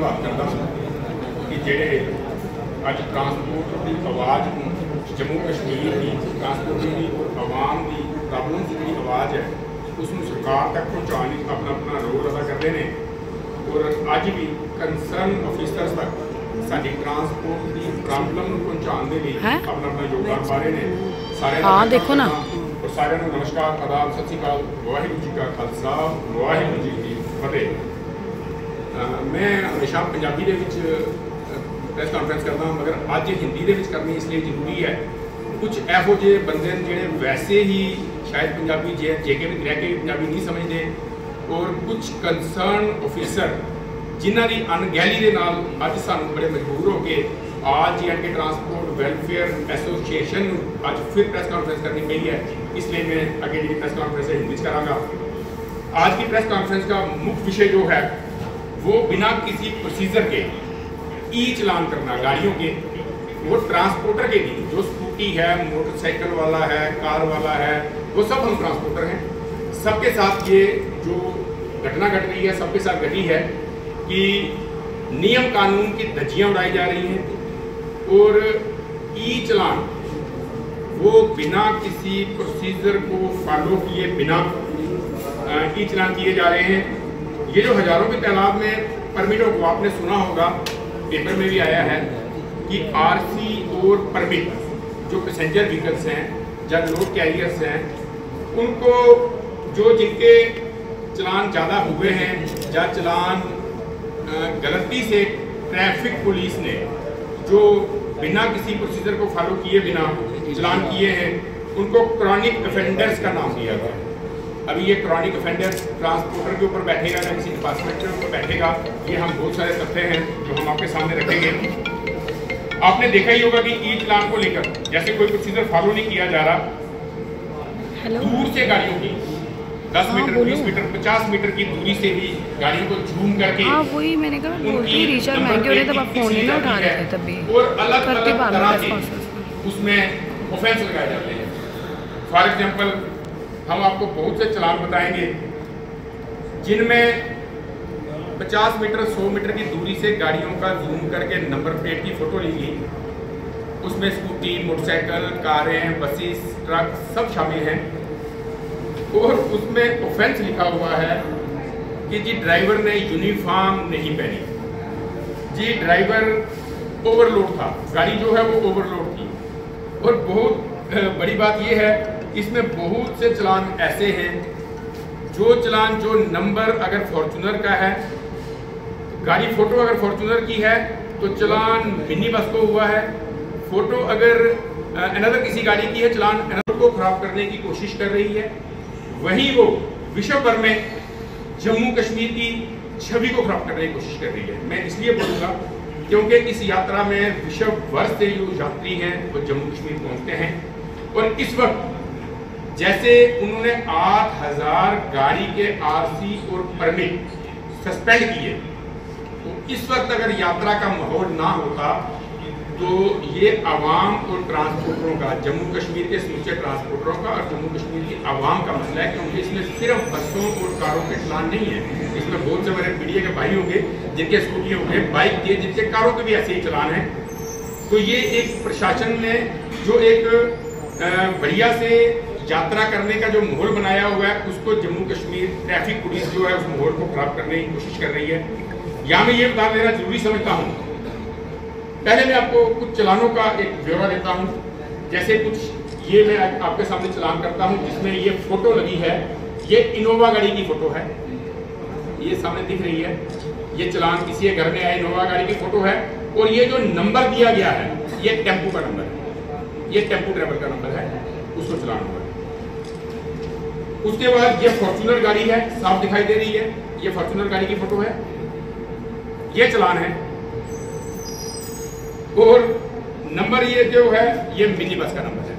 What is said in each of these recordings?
धन्यवाद करता कि जेडे अज ट्रांसपोर्ट की आवाज़ जम्मू कश्मीर की ट्रांसपोर्ट की आवाम की प्रॉब्लम की जी आवाज़ है उसमें सरकार तक पहुँचाने अपना अपना रोल अदा करते हैं और अज भी कंसर्न ऑफिसर्स तक साडी ट्रांसपोर्ट की प्रॉब्लम पहुँचाने के लिए अपना अपना योगदान पा रहे हैं। सारे देखो ना और सारे नमस्कार आदाब सत श्री अकाल वाहिगुरू जी का खालसा वाहिगुरू जी की फतेह। मैं हमेशा पंजाबी दे विच प्रेस कॉन्फ्रेंस करता मगर अज हिंदी दे विच करनी इसलिए जरूरी है। कुछ एहो जे बंदे जिहड़े वैसे ही शायद पंजाबी जेके भी रह के पंजाबी नहीं समझते और कुछ कंसर्न ऑफिसर जिन्हां दी अनगहली दे नाल अज सानूं बड़े मजबूर हो के आज जे ट्रांसपोर्ट वेलफेयर एसोसीएशन अज फिर प्रेस कॉन्फ्रेंस करनी पई है। इसलिए मैं आगे जी प्रेस कॉन्फ्रेंस हिंदी कराँगा। आज की प्रेस कॉन्फ्रेंस का मुख्य विषय जो है वो बिना किसी प्रोसीजर के ई चलान करना गाड़ियों के, वो ट्रांसपोर्टर के नहीं, जो स्कूटी है, मोटरसाइकिल वाला है, कार वाला है, वो सब हम ट्रांसपोर्टर हैं। सबके साथ ये जो घटना घट रही है सबके साथ घटी है कि नियम कानून की धज्जियाँ उड़ाई जा रही हैं और ई चलान वो बिना किसी प्रोसीजर को फॉलो किए बिना ई चलान किए जा रहे हैं। ये जो हज़ारों की तादाद में परमिटों को आपने सुना होगा, पेपर में भी आया है कि आरसी और परमिट जो पैसेंजर व्हीकल्स हैं या लोड कैरियर्स हैं उनको जो जिनके चलान ज़्यादा हुए हैं या चलान गलती से ट्रैफिक पुलिस ने जो बिना किसी प्रोसीजर को फॉलो किए बिना चलान किए हैं उनको क्रॉनिक ऑफेंडर्स का नाम दिया गया। अभी ये क्रॉनिक ऑफेंडर्स ट्रांसपोर्टर के ऊपर बैठेगा या किसी डिपार्टमेंट के ऊपर बैठेगा, ये हम बहुत सारे तथ्य हैं जो हम आपके सामने रखेंगे। आपने देखा ही होगा कि ई चलान को लेकर जैसे कोई प्रोसीजर फॉलो नहीं किया जा रहा, दूर से गाड़ियों की 10 मीटर 20 मीटर 50 मीटर की दूरी से भी गाड़ियों को झूम करके वही मैंने कहा बोलती रिचार्ज महंगे हो रहे तब आप फोन नहीं ना उठा रहे थे तभी और अलग अलग तरह के उसमें ऑफेंस लगाए जाते हैं। फॉर एग्जांपल हम आपको बहुत से चलान बताएंगे जिनमें 50 मीटर 100 मीटर की दूरी से गाड़ियों का जूम करके नंबर प्लेट की फोटो ली गई। उसमें स्कूटी, मोटरसाइकिल, कारें, बसेस, ट्रक सब शामिल हैं और उसमें ऑफेंस लिखा हुआ है कि जी ड्राइवर ने यूनिफॉर्म नहीं पहनी, जी ड्राइवर ओवरलोड था, गाड़ी जो है वो ओवरलोड थी। और बहुत बड़ी बात ये है इसमें बहुत से चलान ऐसे हैं जो चलान जो नंबर अगर फॉर्चूनर का है, गाड़ी फोटो अगर फॉर्चूनर की है तो चलान मिनी बस को हुआ है, फोटो अगर अनदर किसी गाड़ी की है चलान अनदर को खराब करने की कोशिश कर रही है। वहीं वो विश्व भर में जम्मू कश्मीर की छवि को खराब करने की कोशिश कर रही है। मैं इसलिए बोलूँगा क्योंकि इस यात्रा में विश्व भर से जो यात्री हैं वो जम्मू कश्मीर पहुँचते हैं और इस वक्त जैसे उन्होंने 8000 गाड़ी के आरसी और परमिट सस्पेंड किए, तो इस वक्त अगर यात्रा का माहौल ना होता तो ये आवाम और ट्रांसपोर्टरों का, जम्मू कश्मीर के समूचे ट्रांसपोर्टरों का और जम्मू कश्मीर की आवाम का मसला है क्योंकि इसमें सिर्फ बसों और कारों के चलान नहीं है, इसमें बहुत से मेरे मीडिया के भाई होंगे जिनके स्कूटी होंगे, बाइक के, जिनके कारों के भी ऐसे ही चलान हैं। तो ये एक प्रशासन ने जो एक बढ़िया से यात्रा करने का जो माहौल बनाया हुआ है उसको जम्मू कश्मीर ट्रैफिक पुलिस जो है उस माहौल को खराब करने की कोशिश कर रही है। यहाँ मैं ये बता देना जरूरी समझता हूँ, पहले मैं आपको कुछ चलानों का एक ब्यौरा देता हूँ। जैसे कुछ ये मैं आपके सामने चलान करता हूँ जिसमें ये फोटो लगी है, ये इनोवा गाड़ी की फोटो है, ये सामने दिख रही है, ये चलान किसी के घर में आए इनोवा गाड़ी की फोटो है और ये जो नंबर दिया गया है ये टेम्पू का नंबर है, ये टेम्पू ड्राइवर का नंबर है, उसको चलान हुआ है। उसके बाद ये फॉर्चूनर गाड़ी है, साफ दिखाई दे रही है, ये फॉर्चूनर गाड़ी की फोटो है, ये चलान है और नंबर ये जो है ये मिनी बस का नंबर है,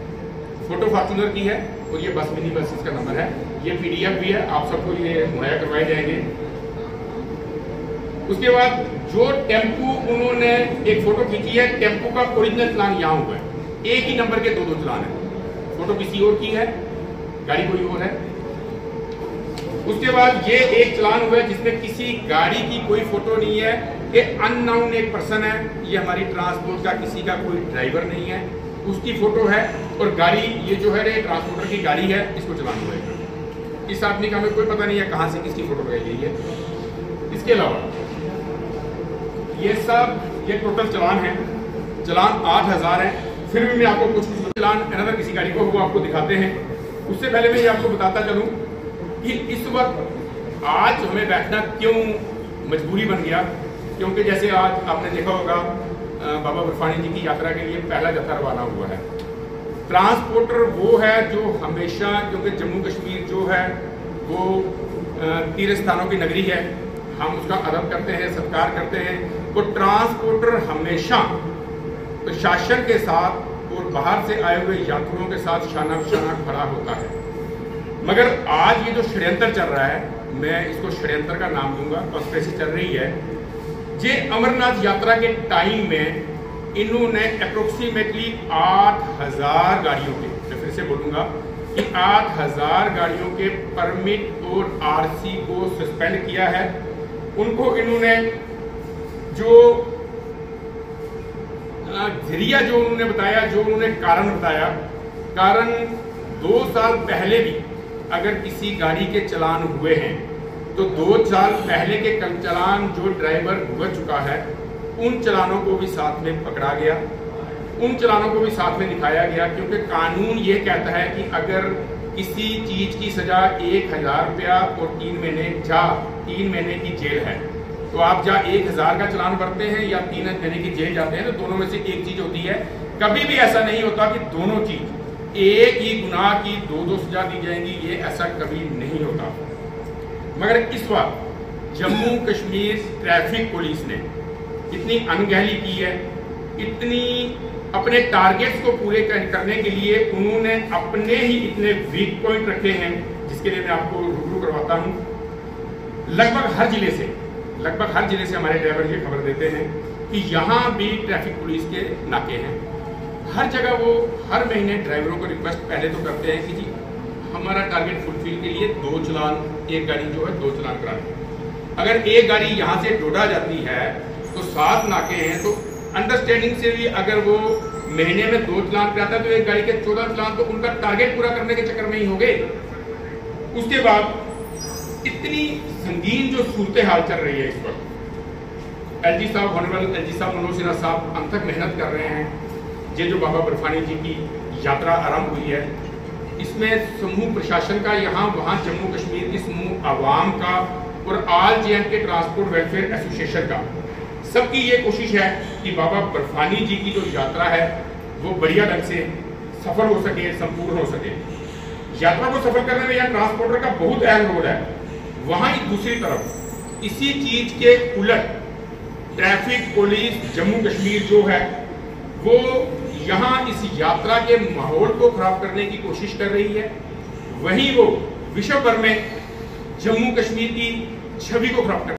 फोटो फॉर्चूनर की है और ये बस मिनी बस का नंबर है। ये पीडीएफ भी है, आप सबको ये मुहैया करवाए जाएंगे। उसके बाद जो टेम्पू उन्होंने एक फोटो खींची है, टेम्पू का ओरिजिनल चलान यहाँ हुआ है, एक ही नंबर के दो चलान है, फोटो किसी और की है, गाड़ी कोई और है। उसके बाद ये एक चलान हुआ है जिसमें किसी गाड़ी की कोई फोटो नहीं है, ये अननोन एक पर्सन है, ये हमारी ट्रांसपोर्ट का किसी का कोई ड्राइवर नहीं है, उसकी फोटो है और गाड़ी ये जो है ट्रांसपोर्टर की गाड़ी है, इसको चलान हुआ है। इस आदमी का हमें कोई पता नहीं है कहाँ से किसकी फोटो लगाई गई है। इसके अलावा ये सब ये टोटल चलान है, चलान 8000 है। फिर भी मैं आपको कुछ चलान अनदर किसी गाड़ी को वो आपको दिखाते हैं। उससे पहले मैं ये आपको बताता चलूँ कि इस वक्त आज हमें बैठना क्यों मजबूरी बन गया, क्योंकि जैसे आज आपने देखा होगा बाबा बर्फानी जी की यात्रा के लिए पहला जत्था रवाना हुआ है। ट्रांसपोर्टर वो है जो हमेशा, क्योंकि जम्मू कश्मीर जो है वो तीर्थ स्थानों की नगरी है, हम उसका अदब करते हैं, सत्कार करते हैं। तो ट्रांसपोर्टर हमेशा प्रशासन के साथ और बाहर से आए हुए यात्रियों के साथ शाना बशाना खड़ा होता है। मगर आज ये जो षड्यंत्र चल रहा है, मैं इसको षड्यंत्र का नाम दूंगा, कॉन्स्पिरेसी चल रही है। ये अमरनाथ यात्रा के टाइम में इन्होंने अप्रोक्सीमेटली 8000 गाड़ियों के, मैं फिर से बोलूंगा कि 8000 गाड़ियों के परमिट और आरसी को सस्पेंड किया है। उनको इन्होंने जो जरिया जो उन्होंने बताया, जो उन्होंने कारण बताया, कारण 2 साल पहले भी अगर किसी गाड़ी के चलान हुए हैं तो 2 साल पहले के चलान जो ड्राइवर भुगत चुका है उन चलानों को भी साथ में पकड़ा गया, उन चलानों को भी साथ में दिखाया गया। क्योंकि कानून ये कहता है कि अगर किसी चीज की सजा 1000 रुपया और 3 महीने की जेल है, तो आप जहाँ 1000 का चलान भरते हैं या 3 महीने की जेल जाते हैं, तो दोनों में से एक चीज होती है। कभी भी ऐसा नहीं होता कि दोनों चीज एक ही गुनाह की 2-2 सजा दी जाएंगी, ये ऐसा कभी नहीं होता। मगर इस बार जम्मू कश्मीर ट्रैफिक पुलिस ने इतनी अनगहली की है, इतनी अपने टारगेट्स को पूरे करने के लिए उन्होंने अपने ही इतने वीक पॉइंट रखे हैं, जिसके लिए मैं आपको रूबरू करवाता हूं। लगभग हर जिले से हमारे ड्राइवर ये खबर देते हैं कि यहाँ भी ट्रैफिक पुलिस के नाके हैं। हर जगह वो हर महीने ड्राइवरों को रिक्वेस्ट पहले तो करते हैं कि जी हमारा टारगेट फुलफिल के लिए 2 चलान, एक गाड़ी जो है 2 चलान करा दें। अगर एक गाड़ी यहाँ से डोडा जाती है तो 7 नाके हैं, तो अंडरस्टैंडिंग से भी अगर वो महीने में 2 चलान कराता है तो एक गाड़ी के 14 चलान तो उनका टारगेट पूरा करने के चक्कर में ही हो गए। उसके बाद इतनी संगीन जो सूरत हाल चल रही है इस वक्त, एलजी साहब, ऑनरेबल एलजी साहब मनोज सिन्हा साहब अनथक मेहनत कर रहे हैं। ये जो बाबा बर्फानी जी की यात्रा आरंभ हुई है, इसमें समूह प्रशासन का, यहाँ वहाँ जम्मू कश्मीर की समूह आवाम का और ऑल जे&के ट्रांसपोर्ट वेलफेयर एसोसिएशन का, सबकी ये कोशिश है कि बाबा बर्फानी जी की जो यात्रा है वो बढ़िया ढंग से सफल हो सके, संपूर्ण हो सके। यात्रा को सफल करने में यहाँ ट्रांसपोर्टर का बहुत अहम रोल है। वहाँ ही दूसरी तरफ इसी चीज के उलट ट्रैफिक पुलिस जम्मू कश्मीर जो है वो यहाँ इस यात्रा के माहौल को खराब करने की कोशिश कर रही है। वहीं वो विश्व भर में जम्मू कश्मीर की छवि को खराब कर